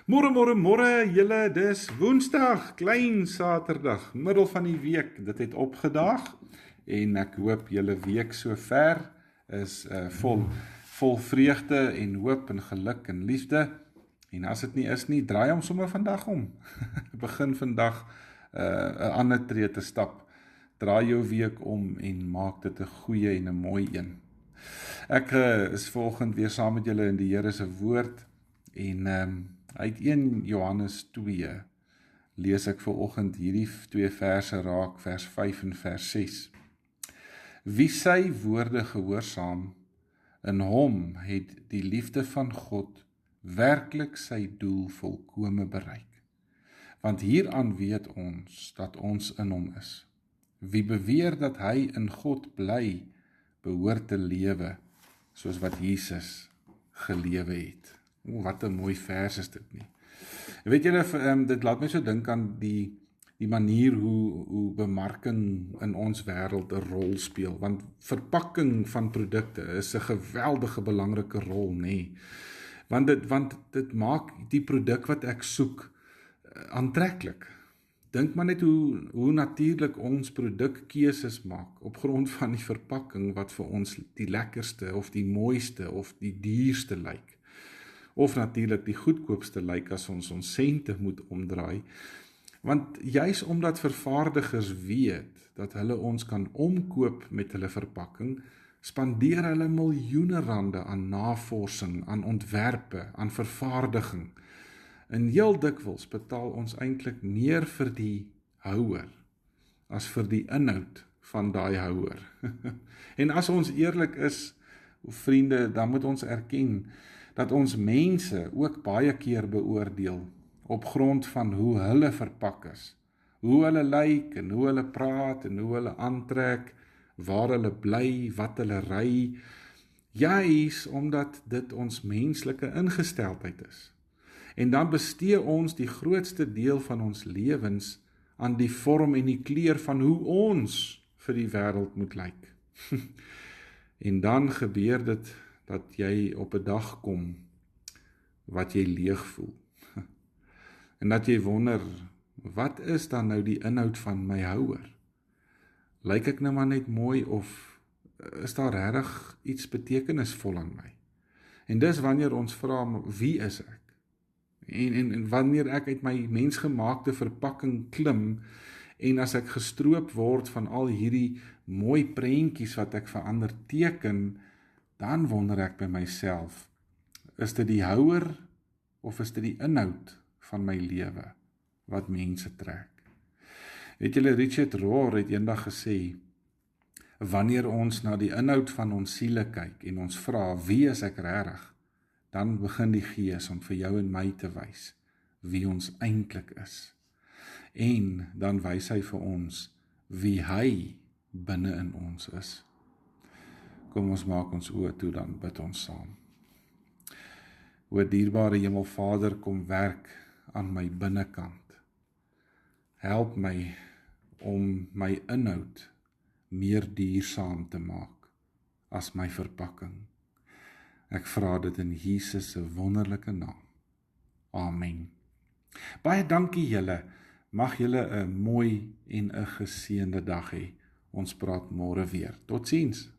Môre julle, dis Woensdag, klein Saterdag, middel van die week. Dit het opgedaag en ek hoop julle week so ver is vol vreugde en hoop en geluk en liefde. En as dit nie is nie, draai hom sommer vandag om. Begin vandag 'n ander tree te stap. Draai jou week om en maak dit 'n goeie en 'n mooi een. Ek is volgende weer saam met julle in die Here se woord en uit 1 Johannes 2 lees ek vanoggend hierdie 2 verse raak, vers 5 en vers 6. Wie sy woorde gehoorsaam, in hom het die liefde van God werklik sy doel volkome bereik. Want hieraan weet ons dat ons in hom is. Wie beweer dat hy in God bly, behoort te lewe soos wat Jesus gelewe het. Wat 'n mooi vers is dit nie. Weet julle, dit laat my so dink aan die manier hoe bemarking in ons wêreld 'n rol speel, want verpakking van produkte is 'n geweldige belangrike rol, nê. Want dit maak die produk wat ek soek aantreklik. Dink maar net hoe natuurlik ons produkkeuses maak op grond van die verpakking wat vir ons die lekkerste of die mooiste of die duurste lyk. Of natuurlik die goedkoopste lyk as ons sente moet omdraai. Want juis omdat vervaardigers weet dat hulle ons kan omkoop met hulle verpakking, spandeer hulle miljoene rande aan navorsing, aan ontwerpe, aan vervaardiging. En heel dikwels betaal ons eintlik meer vir die houer as vir die inhoud van daai houer. En as ons eerlik is, vriende, dan moet ons erken dat ons mense ook baie keer beoordeel op grond van hoe hulle verpak is, hoe hulle lyk en hoe hulle praat en hoe hulle aantrek, waar hulle bly, wat hulle ry, juis omdat dit ons menslike ingesteldheid is. En dan bestee ons die grootste deel van ons lewens aan die vorm en die kleur van hoe ons vir die wêreld moet lyk. En dan gebeur dit dat jy op 'n dag kom wat jy leeg voel. En dat jy wonder, wat is dan nou die inhoud van my houer? Lyk ek nou maar net mooi of is daar regtig iets betekenisvol aan my? En dis wanneer ons vra, wie is ek? En wanneer ek uit my mensgemaakte verpakking klim en as ek gestroop word van al hierdie mooi prentjies wat ek vir ander teken, dan wonder ek by myself, is dit die houer of is dit die inhoud van my lewe wat mense trek? Weet julle, Richard Rohr het eendag gesê, wanneer ons na die inhoud van ons siele kyk en ons vra, wie is ek regtig? Dan begin die Gees om vir jou en my te wys wie ons eintlik is. En dan wys hy vir ons wie hy binne in ons is. Kom ons maak ons oë toe, dan bid ons saam. O dierbare Hemelvader, kom werk aan my binnekant. Help my om my inhoud meer duursaam te maak as my verpakking. Ek vra dit in Jesus se wonderlike naam. Amen. Baie dankie julle. Mag julle 'n mooi en 'n geseënde dag hê. Ons praat môre weer. Totsiens.